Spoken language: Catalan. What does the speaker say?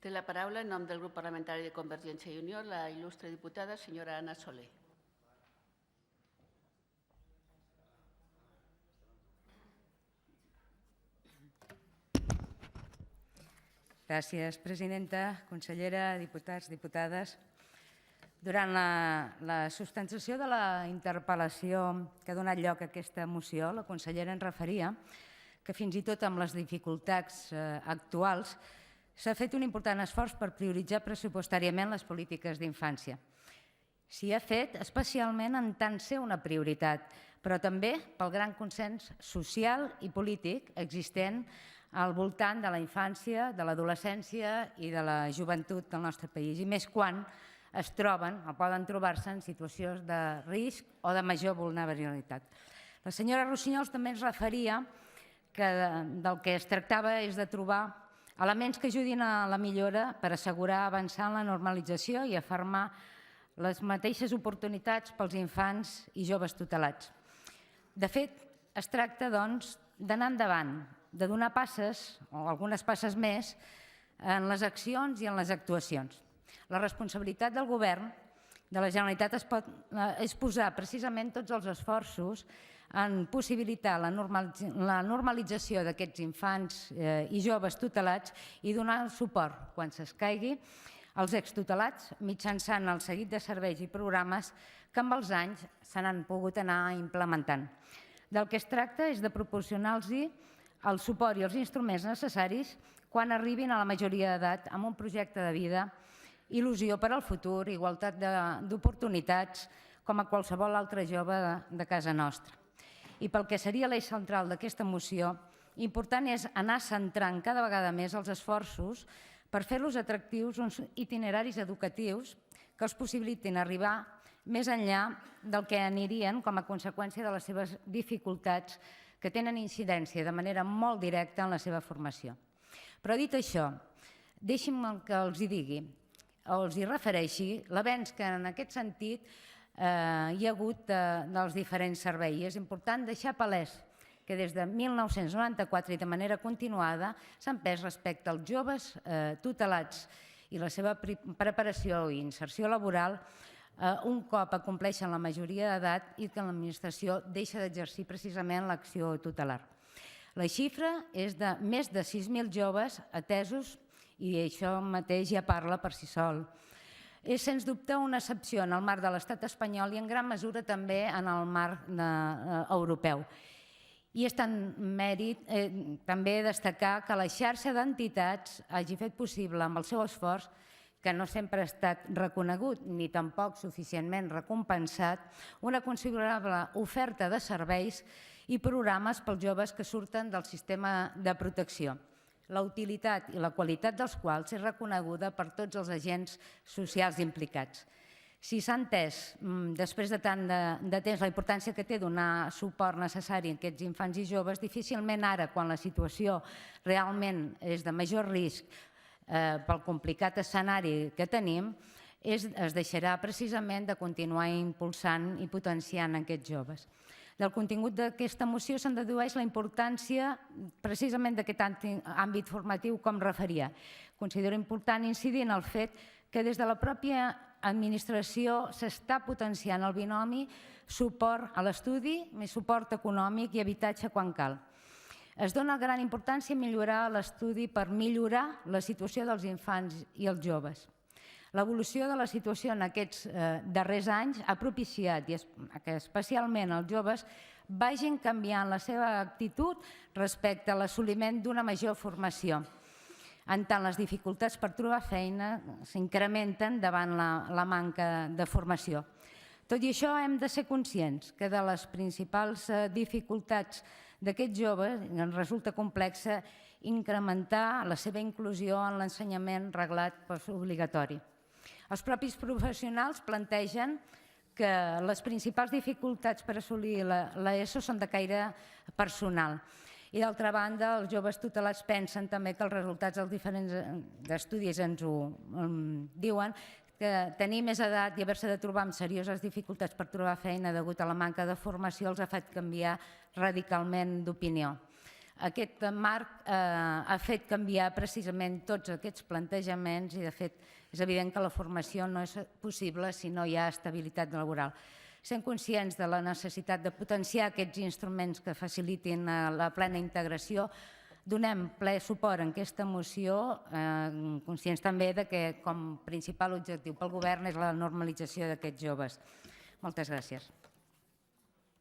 Té la paraula, en nom del grup parlamentari de Convergència i Unió, la il·lustre diputada senyora Anna Soler. Gràcies, presidenta, consellera, diputats, diputades. Durant la substanciació de la interpel·lació que ha donat lloc a aquesta moció, la consellera ens referia que fins i tot amb les dificultats actuals s'ha fet un important esforç per prioritzar pressupostàriament les polítiques d'infància. S'hi ha fet especialment en tant ser una prioritat, però també pel gran consens social i polític existent al voltant de la infància, de l'adolescència i de la joventut del nostre país, i més quan es troben o poden trobar-se en situacions de risc o de major vulnerabilitat. La senyora Rossinyols també ens referia que del que es tractava és de trobar elements que ajudin a la millora per assegurar avançar en la normalització i afermar les mateixes oportunitats pels infants i joves tutelats. De fet, es tracta, doncs, d'anar endavant, de donar passes, o algunes passes més, en les accions i en les actuacions. La responsabilitat del Govern de la Generalitat és posar precisament tots els esforços en possibilitar la normalització d'aquests infants i joves tutelats i donar suport, quan s'escaigui, als extutelats mitjançant el seguit de serveis i programes que amb els anys se n'han pogut anar implementant. Del que es tracta és de proporcionar-los el suport i els instruments necessaris quan arribin a la majoria d'edat amb un projecte de vida, il·lusió per al futur, igualtat d'oportunitats, com a qualsevol altre jove de casa nostra. I pel que seria l'eix central d'aquesta moció, important és anar centrant cada vegada més els esforços per fer-los atractius uns itineraris educatius que els possibilitin arribar més enllà del que anirien com a conseqüència de les seves dificultats que tenen incidència de manera molt directa en la seva formació. Però dit això, deixin-me que els hi digui o els hi refereixi l'avenç que en aquest sentit hi ha hagut dels diferents serveis. És important deixar palès que des de 1994 i de manera continuada s'ha empès respecte als joves tutelats i la seva preparació i inserció laboral un cop acompleixen la majoria d'edat i que l'administració deixa d'exercir precisament l'acció tutelar. La xifra és de més de 6.000 joves atesos i això mateix ja parla per si sol. És, sens dubte, una excepció en el marc de l'estat espanyol i en gran mesura també en el marc europeu. I és tan mèrit també destacar que la xarxa d'entitats hagi fet possible amb el seu esforç, que no sempre ha estat reconegut ni tampoc suficientment recompensat, una considerable oferta de serveis i programes pels joves que surten del sistema de protecció, la utilitat i la qualitat dels quals és reconeguda per tots els agents socials implicats. Si s'ha entès, després de tant de temps, la importància que té donar suport necessari a aquests infants i joves, difícilment ara, quan la situació realment és de major risc pel complicat escenari que tenim, es deixarà precisament de continuar impulsant i potenciant aquests joves. Del contingut d'aquesta moció se'n dedueix la importància precisament d'aquest àmbit formatiu com referia. Considero important incidir en el fet que des de la pròpia administració s'està potenciant el binomi suport a l'estudi més suport econòmic i habitatge quan cal. Es dona gran importància a millorar l'estudi per millorar la situació dels infants i els joves. L'evolució de la situació en aquests darrers anys ha propiciat que especialment els joves vagin canviant la seva actitud respecte a l'assoliment d'una major formació. En tant, les dificultats per trobar feina s'incrementen davant la manca de formació. Tot i això, hem de ser conscients que de les principals dificultats d'aquests joves ens resulta complex incrementar la seva inclusió en l'ensenyament reglat postobligatori. Els propis professionals plantegen que les principals dificultats per assolir l'ESO són de caire personal. I d'altra banda, els joves tutelats pensen també que els resultats dels diferents estudis ens ho diuen, que tenir més edat i haver-se de trobar amb serioses dificultats per trobar feina degut a la manca de formació els ha fet canviar radicalment d'opinió. Aquest marc ha fet canviar precisament tots aquests plantejaments i, de fet, és evident que la formació no és possible si no hi ha estabilitat laboral. Sent conscients de la necessitat de potenciar aquests instruments que facilitin la plena integració, donem ple suport a aquesta moció, conscients també que com principal objectiu pel govern és la normalització d'aquests joves. Moltes gràcies.